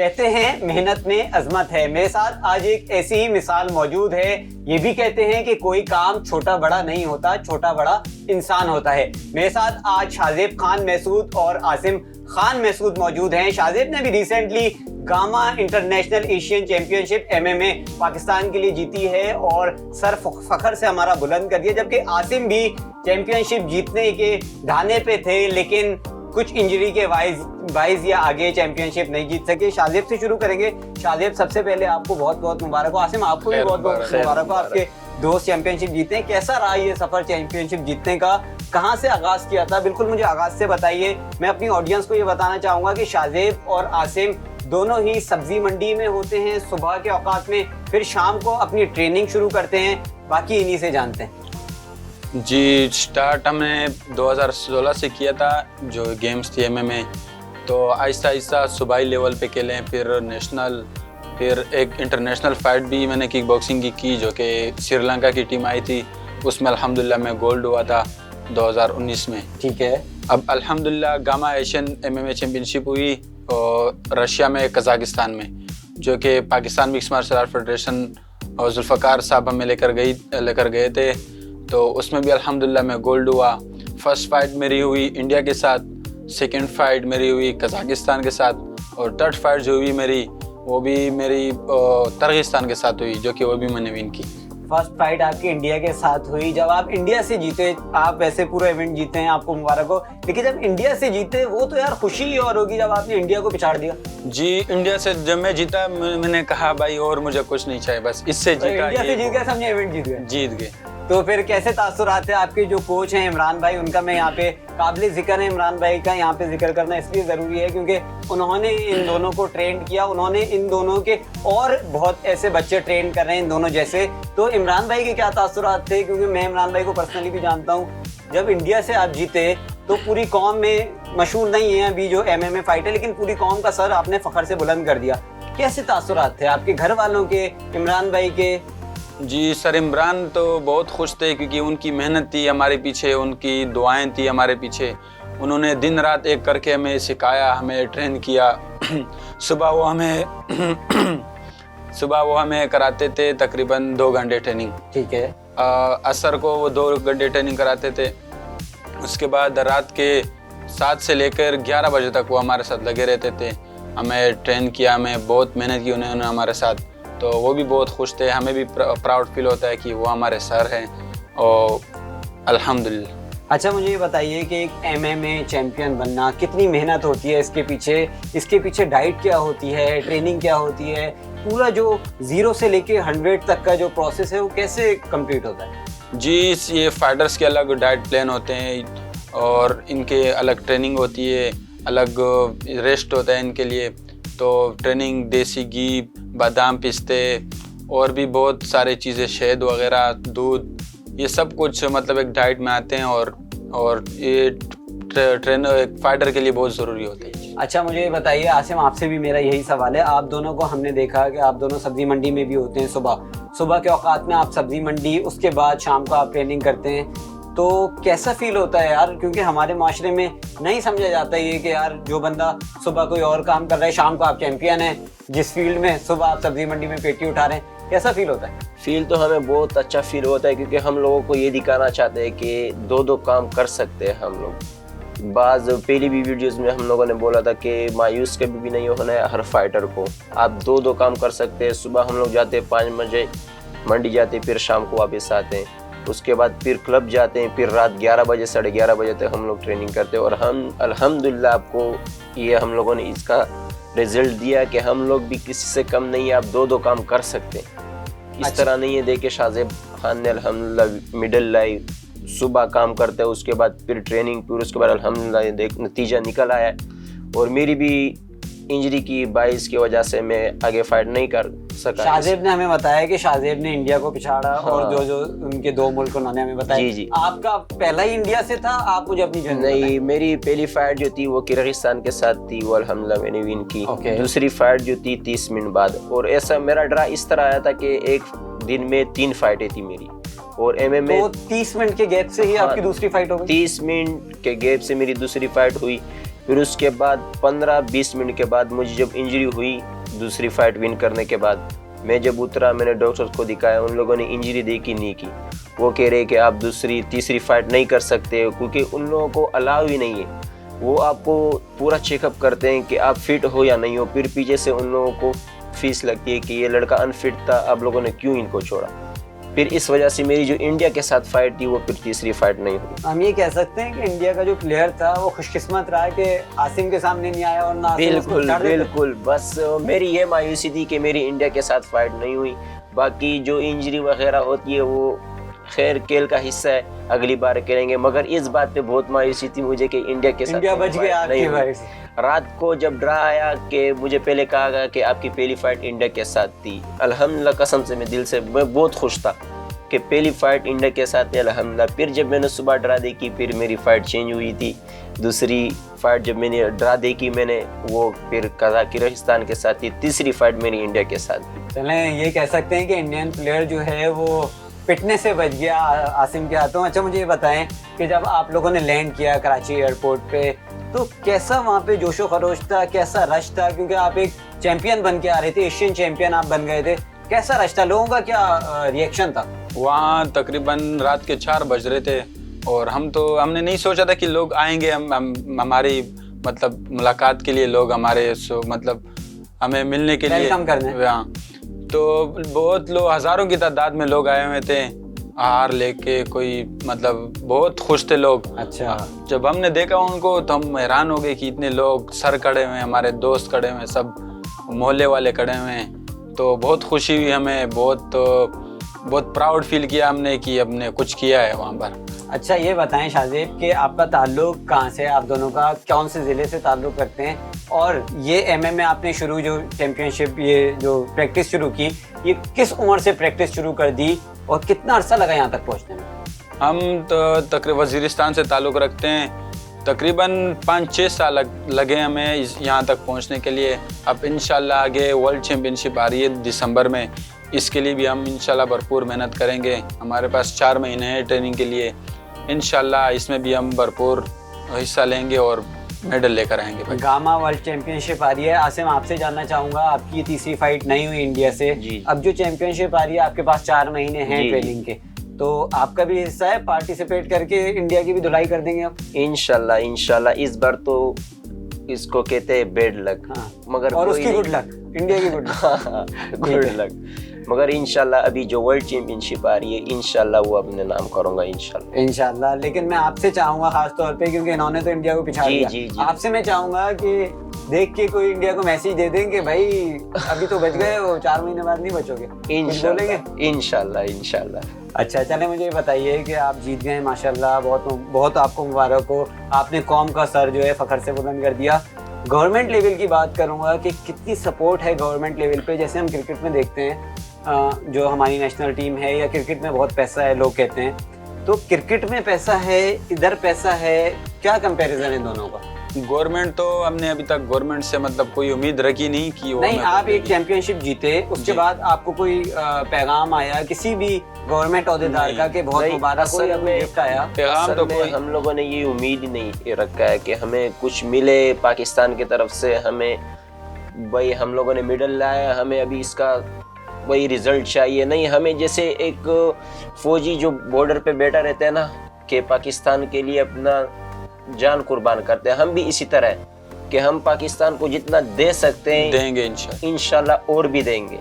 कहते हैं मेहनत में अजमत है। मेरे साथ आज एक ऐसी ही मिसाल मौजूद है। ये भी कहते हैं कि कोई काम छोटा बड़ा नहीं होता, छोटा बड़ा इंसान होता है। मेरे साथ आज शाहजेब खान महसूद और आसिम खान महसूद मौजूद हैं। शाहजेब ने भी recently gamma international Asian championship MMA Pakistan के लिए जीती है और सर फखर से हमारा बुलंद कर दिया, जबकि आसिम भी चैंपियनशिप जीतने के ढाने पे थे, लेकिन कुछ इंजरी के वाइज या आगे चैंपियनशिप नहीं जीत सके। शाहजेब से शुरू करेंगे। शाहजेब, सबसे पहले आपको बहुत बहुत मुबारक हो। आसिम, आपको भी बहुत बहुत मुबारक हो, आपके दोस्त चैंपियनशिप जीते हैं। कैसा रहा ये सफर चैंपियनशिप जीतने का? कहाँ से आगाज किया था? बिल्कुल मुझे आगाज से बताइए। मैं अपनी ऑडियंस को ये बताना चाहूंगा कि शाहजेब और आसिम दोनों ही सब्जी मंडी में होते हैं सुबह के औकात में, फिर शाम को अपनी ट्रेनिंग शुरू करते हैं। बाकी इन्हीं से जानते हैं। जी, स्टार्ट हमने 2016 से किया था जो गेम्स थी MMA। तो आहिस्ता आहिस्ता सूबाई लेवल पे खेले, फिर नेशनल, फिर एक इंटरनेशनल फाइट भी मैंने किक बॉक्सिंग की जो कि श्रीलंका की टीम आई थी, उसमें अल्हम्दुलिल्लाह मैं गोल्ड हुआ था 2019 में। ठीक है। अब अल्हम्दुलिल्लाह गामा एशियन MMA चैम्पियनशिप हुई और रशिया में, कजाकिस्तान में, जो कि Pakistan mix martial art federation और जुल्फ़कार साहब हमें लेकर गए थे। तो उसमें भी अल्हम्दुलिल्लाह मैं गोल्ड हुआ। फर्स्ट फाइट मेरी हुई इंडिया के साथ, सेकंड फाइट मेरी हुई कजाकिस्तान के साथ, और थर्ड फाइट जो हुई मेरी वो भी मेरी तर्किस्तान के साथ हुई, जो कि वो भी मैंने विन की। फर्स्ट फाइट आपकी इंडिया के साथ हुई। जब आप इंडिया से जीते, आप वैसे पूरा इवेंट जीते हैं, आपको मुबारक हो, लेकिन जब इंडिया से जीते वो तो यार खुशी ही और होगी जब आपने इंडिया को पिछाड़ दिया। जी, इंडिया से जब मैं जीता मैंने कहा भाई और मुझे कुछ नहीं चाहिए, बस इससे जीता। इंडिया से जीत गए, समझे इवेंट जीत गए। तो फिर कैसे तासुरात है आपके? जो कोच हैं इमरान भाई, उनका मैं यहाँ पे काबिल जिक्र है, इमरान भाई का यहाँ पे जिक्र करना इसलिए ज़रूरी है क्योंकि उन्होंने इन दोनों को ट्रेन किया, उन्होंने इन दोनों के और बहुत ऐसे बच्चे ट्रेन कर रहे हैं इन दोनों जैसे। तो इमरान भाई के क्या तासुरात थे? क्योंकि मैं इमरान भाई को पर्सनली भी जानता हूँ। जब इंडिया से आप जीते तो पूरी कौम में, मशहूर नहीं है अभी जो MMA फाइट है, लेकिन पूरी कौम का सर आपने फ़खर से बुलंद कर दिया। कैसे तासुरात थे आपके घर वालों के, इमरान भाई के? जी सर, इमरान तो बहुत खुश थे क्योंकि उनकी मेहनत थी हमारे पीछे, उनकी दुआएं थी हमारे पीछे। उन्होंने दिन रात एक करके हमें सिखाया, हमें ट्रेन किया। सुबह वो हमें कराते थे तकरीबन 2 घंटे ट्रेनिंग। ठीक है। असर को वो 2 घंटे ट्रेनिंग कराते थे। उसके बाद रात के 7 से लेकर 11 बजे तक वो हमारे साथ लगे रहते थे, हमें ट्रेन किया, हमें बहुत मेहनत की उन्होंने हमारे साथ। तो वो भी बहुत खुश थे, हमें भी प्राउड फील होता है कि वो हमारे सर हैं और अल्हम्दुलिल्लाह। अच्छा, मुझे ये बताइए कि एक MMA चैंपियन बनना कितनी मेहनत होती है इसके पीछे डाइट क्या होती है, ट्रेनिंग क्या होती है, पूरा जो 0 से लेके 100 तक का जो प्रोसेस है वो कैसे कंप्लीट होता है? जी, ये फाइटर्स के अलग डाइट प्लान होते हैं और इनके अलग ट्रेनिंग होती है, अलग रेस्ट होता है इनके लिए। तो ट्रेनिंग देसी घी, बादाम, पिस्ते और भी बहुत सारे चीज़ें, शहद वगैरह, दूध, ये सब कुछ मतलब एक डाइट में आते हैं और ये ट्रेनर एक फाइटर के लिए बहुत ज़रूरी होते हैं। अच्छा, मुझे ये बताइए आसिम, आपसे भी मेरा यही सवाल है। आप दोनों को हमने देखा कि आप दोनों सब्जी मंडी में भी होते हैं। सुबह के औकात में आप सब्जी मंडी, उसके बाद शाम को आप ट्रेनिंग करते हैं। तो कैसा फील होता है यार? क्योंकि हमारे माशरे में नहीं समझा जाता ये कि यार जो बंदा सुबह कोई और काम कर रहा है, शाम को आप चैंपियन हैं जिस फील्ड में, सुबह आप सब्जी मंडी में पेटी उठा रहे हैं। कैसा फील होता है? फील तो हमें बहुत अच्छा फील होता है क्योंकि हम लोगों को ये दिखाना चाहते हैं कि 2 काम कर सकते हैं हम लोग। पहली भी वीडियोस में हम लोगों ने बोला था कि मायूस कभी भी नहीं होना है हर फाइटर को। आप 2 काम कर सकते हैं। सुबह हम लोग जाते हैं 5 बजे मंडी जाते हैं, फिर शाम को वापस आते हैं। उसके बाद फिर क्लब जाते हैं, फिर रात 11 बजे, 11:30 बजे तक हम लोग ट्रेनिंग करते हैं। और हम अल्हम्दुलिल्लाह आपको ये हम लोगों ने इसका रिजल्ट दिया कि हम लोग भी किसी से कम नहीं है, आप 2 काम कर सकते हैं। इस तरह नहीं है। देखिए शाहजेब खान ने अल्हम्दुलिल्लाह मिडिल लाई सुबह काम करते हैं, उसके बाद फिर ट्रेनिंग, फिर उसके बाद अल्हम्दुलिल्लाह देख नतीजा निकल आया। और मेरी भी इंजरी की 22 की वजह से मैं आगे फाइट नहीं कर सका। शाहजेब ने हमें बताया कि शाहजेब ने इंडिया को पिछाड़ा। हाँ। और जो उनके 2 मुल्क उन्होंने हमें बताया। जी। आपका पहला ही इंडिया से था? आप मुझे अपनी जर्नी नहीं, मेरी पहली फाइट जो थी वो किर्गिस्तान के साथ थी, वो अल्हम्दुलिल्लाह मैंने विन की। दूसरी फाइट जो थी 30 मिनट बाद। और ऐसा मेरा ड्रा इस तरह आया था कि एक दिन में 3 फाइटें थी मेरी। और MMA तो 30 मिनट के गैप से ही आपकी दूसरी फाइट हो गई? 30 मिनट के गैप से मेरी दूसरी फाइट हुई। फिर उसके बाद 15-20 मिनट के बाद मुझे जब इंजरी हुई दूसरी फाइट विन करने के बाद, मैं जब उतरा मैंने डॉक्टर्स को दिखाया, उन लोगों ने इंजरी देखी नहीं की। वो कह रहे कि आप दूसरी तीसरी फाइट नहीं कर सकते क्योंकि उन लोगों को अलाउ ही नहीं है। वो आपको पूरा चेकअप करते हैं कि आप फिट हो या नहीं हो, फिर पीछे से उन लोगों को फीस लगती है कि ये लड़का अनफिट था, आप लोगों ने क्यों इनको छोड़ा। फिर इस वजह से मेरी जो इंडिया के साथ फाइट थी वो फिर तीसरी फाइट नहीं हुई। हम ये कह सकते हैं कि इंडिया का जो प्लेयर था वो खुशकिस्मत रहा कि आसिम के सामने नहीं आया और ना बिल्कुल बिल्कुल, बस मेरी ये मायूसी थी कि मेरी इंडिया के साथ फाइट नहीं हुई। बाकी जो इंजरी वगैरह होती है वो खैर खेल का हिस्सा है, अगली बार करेंगे। मगर इस बात पे बहुत मायूसी थी मुझे कि इंडिया के साथ इंडिया बच गया आपकी फाइट। रात को जब ड्रा आया कि मुझे पहले कहा गया कि आपकी पहली फाइट इंडिया के साथ थी, अल्हम्दुलिल्लाह कसम से मैं बहुत खुश था कि पहली फाइट इंडिया के साथ है अल्हम्दुलिल्लाह। फिर जब मैंने सुबह ड्रा देखी फिर मेरी फाइट चेंज हुई थी। दूसरी फाइट जब मैंने ड्रा देखी मैंने वो फिर कजाकिस्तान के साथ थी। तीसरी फाइट मेरी इंडिया के साथ थी। चलें ये कह सकते हैं कि इंडियन प्लेयर जो है वो पिटने से बच गया आसिम के हाथों। अच्छा मुझे ये बताएं कि जब आप लोगों ने लैंड किया कराची एयरपोर्ट पे तो कैसा वहाँ पे जोशो खरोश था, कैसा रश था, क्योंकि आप एक चैंपियन बन के आ रहे थे, एशियन चैंपियन आप बन गए थे, कैसा रश था, लोगों का क्या रिएक्शन था? वहाँ तकरीबन रात के 4 बज रहे थे और हमने नहीं सोचा था कि लोग आएंगे, हमारी मतलब मुलाकात के लिए लोग हमारे मतलब हमें मिलने के लिए वेलकम करने। हाँ, तो बहुत लोग हज़ारों की तादाद में लोग आए हुए थे हार लेके, कोई मतलब बहुत खुश थे लोग। अच्छा, जब हमने देखा उनको तो हम हैरान हो गए कि इतने लोग, सर खड़े हुए हैं, हमारे दोस्त खड़े हुए हैं, सब मोहल्ले वाले खड़े हुए हैं। तो बहुत खुशी हुई हमें, बहुत प्राउड फील किया हमने कि हमने कुछ किया है वहाँ पर। अच्छा ये बताएं शाहजेब कि आपका ताल्लुक कहाँ से, आप दोनों का कौन से ज़िले से ताल्लुक रखते हैं, और ये एमएमए आपने शुरू जो चैम्पियनशिप ये जो प्रैक्टिस शुरू की, ये किस उम्र से प्रैक्टिस शुरू कर दी और कितना अरसा लगा यहाँ तक पहुँचने में? हम तो तकरीबन वज़ीरिस्तान से ताल्लुक़ रखते हैं, तकरीबन 5-6 साल लगे हमें यहाँ तक पहुँचने के लिए। अब इंशाल्लाह आगे वर्ल्ड चैम्पियनशिप आ रही है दिसंबर में, इसके लिए भी हम इंशाल्लाह भरपूर मेहनत करेंगे। हमारे पास 4 महीने हैं ट्रेनिंग के लिए, इंशाल्लाह इसमें भी हम भरपूर हिस्सा लेंगे और मेडल लेकर आएंगे। गामा वर्ल्ड चैंपियनशिप आ रही है, आसिम आपसे जानना चाहूँगा, आपकी तीसरी फाइट नहीं हुई इंडिया से, अब जो चैंपियनशिप आ रही है आपके पास 4 महीने हैं ट्रेनिंग के, तो आपका भी हिस्सा है, पार्टिसिपेट करके इंडिया की भी धुलाई कर देंगे आप? इंशाल्लाह इस बार तो इसको कहते हैं बेड लक। हाँ। मगर और उसकी गुड लक, इंडिया की गुड लक। Good luck. मगर इंशाल्लाह अभी जो वर्ल्ड चैंपियनशिप आ रही है इंशाल्लाह वो अपने नाम करूंगा इंशाल्लाह। लेकिन मैं आपसे चाहूंगा खास तौर पे, क्योंकि इन्होंने तो इंडिया को पिछाड़ दिया, आपसे मैं चाहूंगा कि देख के कोई इंडिया को मैसेज दे दें कि भाई अभी तो बच गए हो, 4 महीने बाद नहीं बचोगे, इंशाल्लाह। अच्छा चले मुझे ये बताइए कि आप जीत गए माशाल्लाह, बहुत आपको मुबारक हो, आपने कौम का सर जो है फखर से बुलंद कर दिया। गवर्नमेंट लेवल की बात करूंगा कि कितनी सपोर्ट है गवर्नमेंट लेवल पे, जैसे हम क्रिकेट में देखते हैं जो हमारी नेशनल टीम है, या क्रिकेट में बहुत पैसा है लोग कहते हैं, तो क्रिकेट में पैसा है, इधर पैसा है, क्या कंपैरिजन है दोनों का? गवर्नमेंट तो हमने अभी तक गवर्नमेंट से मतलब कोई उम्मीद रखी नहीं कि वो नहीं, आप एक चैंपियनशिप जीते उसके बाद आपको कोई पैगाम आया किसी भी गवर्नमेंट अहदेदार का कि बहुत मुबारक हो या कोई गिफ्ट आया? पैगाम तो कोई हम लोगों ने ये उम्मीद नहीं रखा है कि हमें कुछ मिले पाकिस्तान की तरफ से, हमें भाई हम लोगों ने मेडल लाया, हमें अभी इसका वही रिजल्ट चाहिए। नहीं, हमें जैसे एक फौजी जो बॉर्डर पे बैठा रहता है ना कि पाकिस्तान के लिए अपना जान कुर्बान करते हैं, हम भी इसी तरह कि हम पाकिस्तान को जितना दे सकते हैं देंगे इंशाल्लाह और भी देंगे।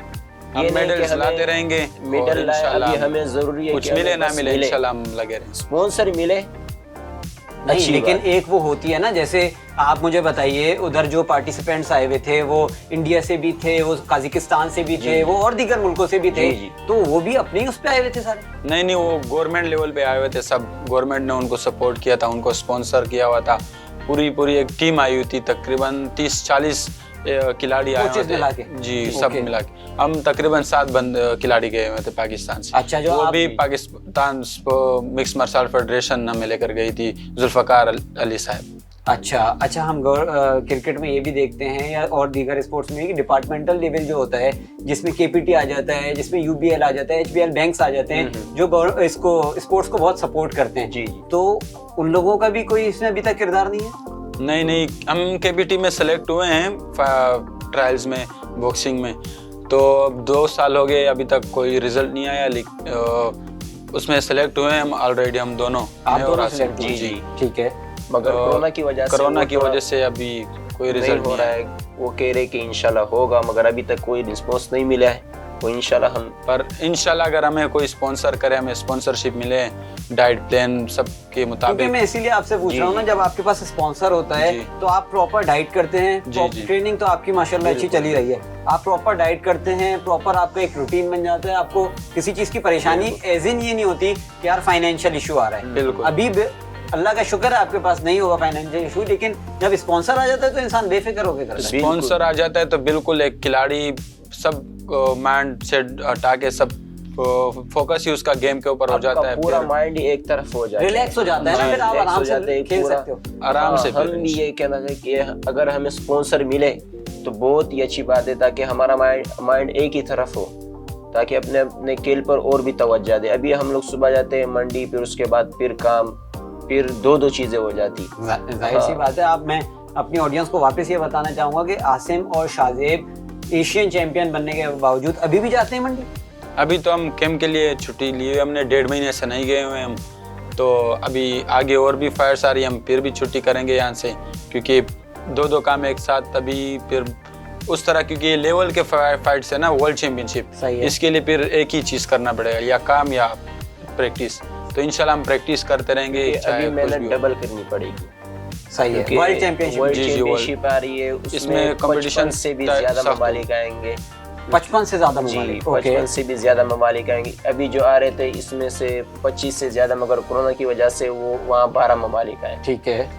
ये मेडल लाते रहेंगे, मेडल अभी हमें जरूरी है, कुछ मिले ना मिले इंशाल्लाह हम लगे रहेंगे, स्पॉन्सर मिले नहीं, लेकिन एक वो होती है ना, जैसे आप मुझे बताइए उधर जो पार्टिसिपेंट्स आए हुए थे वो इंडिया से भी थे, वो कजाकिस्तान से भी थे, वो और दीगर मुल्कों से भी थे, तो वो भी अपने उस पे आए हुए थे सारे? नहीं, वो गवर्नमेंट लेवल पे आए हुए थे सब, गवर्नमेंट ने उनको सपोर्ट किया था, उनको स्पॉन्सर किया हुआ था, पूरी एक टीम आई हुई थी, तकरीबन 30-40 खिलाड़ी आए हुए थे जी, सब मिला के हम तकरीबन 7 खिलाड़ी गए हुए थे पाकिस्तान से। अच्छा, जो वो भी Pakistan mix martial art federation हमें लेकर गई थी, जुल्फकार अली साहब। अच्छा हम क्रिकेट में ये भी देखते हैं या और दीगर स्पोर्ट्स में कि डिपार्टमेंटल लेवल जो होता है जिसमें केपीटी आ जाता है, जिसमें यूबीएल आ जाता है, एचबीएल बैंक्स आ जाते हैं, जो इसको स्पोर्ट्स को बहुत सपोर्ट करते हैं, तो उन लोगों का भी कोई इसमें अभी तक किरदार नहीं है? नहीं नहीं, हम केबीटी में सेलेक्ट हुए हैं ट्रायल्स में, बॉक्सिंग में। तो 2 साल हो गए, अभी तक कोई रिजल्ट नहीं आया। उसमें सेलेक्ट हुए हैं हम ऑलरेडी, हम दोनों। आप मैं और दोनों आसिम। select हुए? जी। ठीक है। मगर कोरोना की वजह से अभी कोई नहीं रिजल्ट हो रहा है। वो कह रहे कि इंशाल्लाह होगा, मगर अभी तक कोई रिस्पॉन्स नहीं मिला है। वो इंशाल्लाह पर इंशाल्लाह अगर हमें कोई स्पॉन्सर करे, हमें स्पॉन्सरशिप मिले डाइट प्लान सब के क्योंकि मुताबिक। मैं इसीलिए आपसे पूछ रहा हूँ ना, जब आपके पास स्पॉन्सर होता है जी। तो आप प्रॉपर डाइट करते हैं। जी। ट्रेनिंग तो आपकी माशाल्लाह अच्छी चली रही है, आप प्रॉपर डाइट करते हैं, प्रॉपर आपका एक रूटीन बन जाता है, आपको किसी चीज की परेशानी एज इन ये नहीं होती कि यार फाइनेंशियल इशू आ रहा है। बिल्कुल। अभी अल्लाह का शुक्र है आपके पास नहीं होगा फाइनेंशियल इशू, लेकिन जब स्पॉन्सर आ जाता है तो इंसान बेफिक्र होकर करता है। स्पॉन्सर आ जाता है तो बिल्कुल एक खिलाड़ी सब माइंड से हटा के सब फोकस ही उसका गेम के ऊपर हो जाता है। पूरा फिर माइंड एक तरफ हो जाता है, रिलैक्स हो जाता है ना, फिर आप रिलैक्स आराम हो जाते से हैं खेल पूरा। सकते हो आराम से। हम भी ये कहना है कि अगर हमें स्पॉन्सर मिले तो बहुत ही अच्छी बात है, ताकि हमारा माइंड एक ही तरफ हो, ताकि अपने अपने खेल पर और भी तवज्जो दे। अभी हम लोग सुबह जाते हैं मंडी, फिर उसके बाद फिर काम, फिर दो चीजें हो जाती। जाहिर सी बात है। आप मैं अपनी ऑडियंस को वापस ये बताना चाहूंगा कि आसिम और शाहजेब एशियन चैंपियन बनने के बावजूद अभी भी जाते हैं मंडी। अभी तो हम कैंप के लिए छुट्टी ली हुई, हमने 1.5 महीने से नहीं गए हुए हम। तो अभी आगे और भी फाइट्स आ रही है, हम फिर भी छुट्टी करेंगे यहाँ से, क्योंकि 2 काम एक साथ तभी फिर उस तरह, क्योंकि लेवल के फाइट्स है ना, वर्ल्ड चैंपियनशिप। सही है। इसके लिए फिर एक ही चीज़ करना पड़ेगा, या काम या प्रैक्टिस। तो इंशाल्लाह हम प्रैक्टिस करते रहेंगे, अभी चाहे कुछ मेहनत भी हो। डबल करनी पड़ेगी। सही है। वर्ल्ड चैंपियनशिप वर्ल्ड जी, जी, चैंपियनशिप आ रही है, उसमें इसमें कंपटीशन competition से भी सख्त ज्यादा हो। ममालिक आएंगे। 55 से ज्यादा जी, ममालिक। 55 से भी ज्यादा ममालिक आएंगे। अभी जो आ रहे थे इसमें से 25 से ज्यादा, मगर कोरोना की वजह से वो वहाँ 12 ममालिक आए। ठीक है।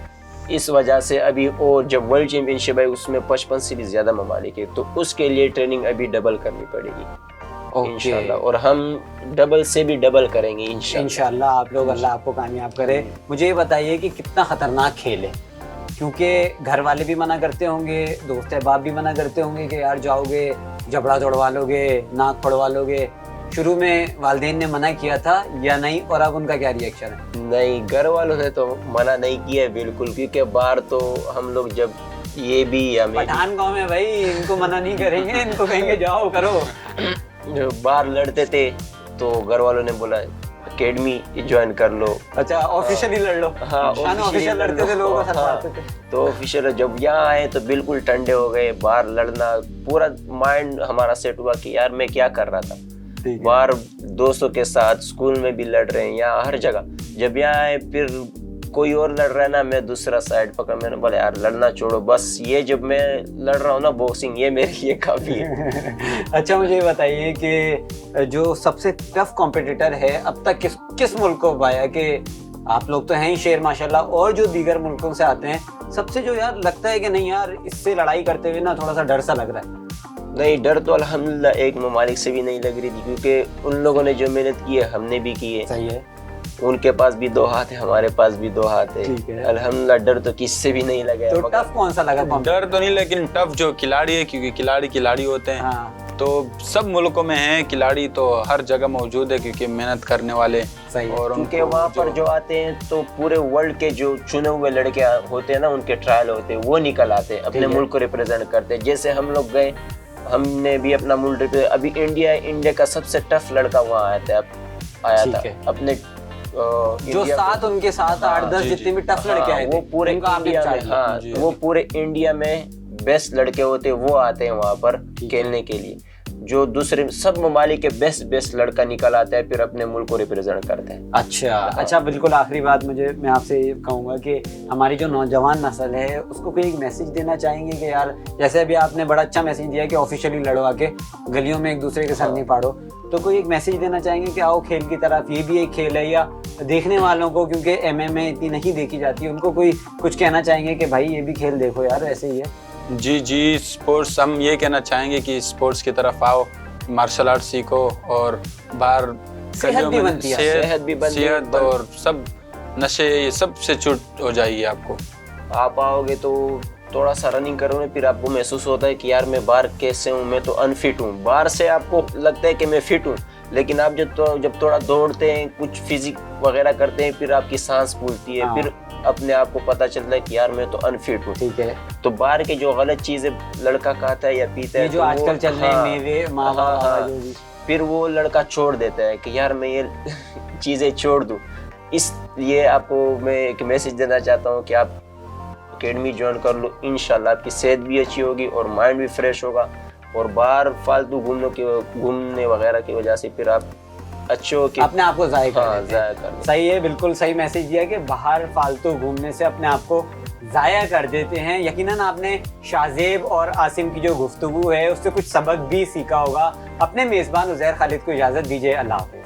इस वजह से अभी और जब वर्ल्ड चैंपियनशिप है उसमें 55 से भी ज्यादा ममालिक है, तो उसके लिए ट्रेनिंग अभी डबल करनी पड़ेगी इंशाल्लाह। और हम डबल से भी डबल करेंगे इंशाल्लाह। आप लोग, अल्लाह आपको कामयाब करे। मुझे ये बताइए कि कितना खतरनाक खेल है, क्योंकि घर वाले भी मना करते होंगे, दोस्त अहबाब भी मना करते होंगे कि यार जाओगे जबड़ा तोड़वा लोगे, नाक पड़वा लोगे। शुरू में वालिदैन ने मना किया था या नहीं, और अब उनका क्या रिएक्शन है? नहीं, घर वालों ने तो मना नहीं किया है बिल्कुल, क्योंकि बाहर तो हम लोग जब ये भी हमें पठान गांव में भाई इनको मना नहीं करेंगे, इनको कहेंगे जाओ करो। जो बाहर लड़ते थे तो घर वालों ने बोला एकेडमी ज्वाइन कर लो। अच्छा, ऑफिशियली लड़ लो। हाँ, ऑफिशियल लड़ते थे लोगों को, हाँ, तो ऑफिशियल जब यहाँ आए तो बिल्कुल ठंडे हो गए। बाहर लड़ना, पूरा माइंड हमारा सेट हुआ कि यार मैं क्या कर रहा था। बाहर दोस्तों के साथ स्कूल में भी लड़ रहे हैं, यहाँ हर जगह। जब यहाँ आए फिर कोई और लड़ रहा है ना, मैं दूसरा साइड पकड़, मैंने बोला यार लड़ना छोड़ो, बस ये जब मैं लड़ रहा हूँ ना बॉक्सिंग, ये मेरे लिए काफी है। अच्छा, मुझे ये बताइए कि जो सबसे टफ कॉम्पिटिटर है अब तक किस मुल्क को पाया? कि आप लोग तो हैं ही शेर माशाल्लाह, और जो दीगर मुल्कों से आते हैं, सबसे जो यार लगता है कि नहीं यार इससे लड़ाई करते हुए ना थोड़ा सा डर सा लग रहा है? नहीं, डर तो अल्हम्दुलिल्लाह एक ममालिक से भी नहीं लग रही थी, क्योंकि उन लोगों ने जो मेहनत की है हमने भी की है। सही है। उनके पास भी 2 हाथ है, हमारे पास भी 2 हाथ है। ठीक है। अल्हम्दुलिल्लाह डर तो किससे भी नहीं लगा। तो टफ कौन सा लगा? डर तो नहीं, लेकिन टफ जो खिलाड़ी है, क्योंकि खिलाड़ी होते हैं। हाँ। तो सब मुल्कों में हैं खिलाड़ी, तो हर जगह मौजूद है, क्योंकि मेहनत करने वाले। सही है। और क्योंकि वहाँ पर जो आते हैं तो पूरे वर्ल्ड के जो चुने हुए लड़के होते हैं ना, उनके ट्रायल होते हैं, वो निकल आते हैं, अपने मुल्क को रिप्रेजेंट करते हैं। जैसे हम लोग गए, हमने भी अपना मुल्क रिप्रेजेंट, अभी इंडिया का सबसे टफ लड़का वहाँ आया था अपने जो साथ उनके साथ 8-10 जितने भी टफ लड़के आए थे, वो पूरे इंडिया में, हाँ, वो पूरे इंडिया में बेस्ट लड़के होते हैं, वो आते हैं वहाँ पर खेलने के लिए। जो दूसरे सब ममालिक के बेस्ट लड़का निकल आता है, फिर अपने मुल्क को रिप्रेजेंट करते हैं। अच्छा, बिल्कुल आखिरी बात मैं आपसे ये कहूँगा कि हमारी जो नौजवान नस्ल है उसको कोई एक मैसेज देना चाहेंगे कि यार, जैसे अभी आपने बड़ा अच्छा मैसेज दिया कि ऑफिशियली लड़वा के गलियों में एक दूसरे के सर नहीं पाड़ो, तो कोई एक मैसेज देना चाहेंगे कि आओ खेल की तरफ, ये भी एक खेल है? या देखने वालों को, क्योंकि MMA इतनी नहीं देखी जाती, उनको कोई कुछ कहना चाहेंगे कि भाई ये भी खेल देखो यार, ऐसे ही है? जी, स्पोर्ट्स, हम ये कहना चाहेंगे कि स्पोर्ट्स की तरफ आओ, मार्शल आर्ट सीखो, और बाहर सेहत भी बनती है, सेहत और सब नशे ये सब से छूट हो जाएगी आपको। आप आओगे तो थोड़ा सा रनिंग करोगे, फिर आपको महसूस होता है कि यार मैं बाहर कैसे हूँ, मैं तो अनफिट हूँ। बाहर से आपको लगता है कि मैं फिट हूँ, लेकिन आप जब थोड़ा दौड़ते हैं, कुछ फिजिक वगैरह करते हैं, फिर आपकी सांस फूलती है, फिर अपने आप को पता चलता है कि यार मैं तो अनफिट हूँ। ठीक है, तो बाहर की जो गलत चीजें लड़का खाता है या पीता है, ये जो तो आजकल वो- चल रहे हैं हाँ, मेवे मावा हाँ, वावा हाँ। जो भी, फिर वो लड़का छोड़ देता है कि यार मैं ये चीजें छोड़ दूँ। इसलिए आपको मैं एक मैसेज देना चाहता हूँ कि आप एकेडमी ज्वाइन कर लो, इंशाल्लाह आपकी सेहत भी अच्छी होगी और माइंड भी फ्रेश होगा। और बाहर फालतू घूमने वगैरह की वजह से फिर आप अच्छे हो कि अपने आप को जाया कर हाँ, लेते हैं। ज़ाया कर लेते। सही है, बिल्कुल सही मैसेज दिया कि बाहर फालतू घूमने से अपने आप को जाया कर देते हैं। यकीनन आपने शाहजेब और आसिम की जो गुफ्तगू है उससे कुछ सबक भी सीखा होगा। अपने मेज़बान उज़ैर खालिद को इजाज़त दीजिए। अल्लाह हाफ़िज़।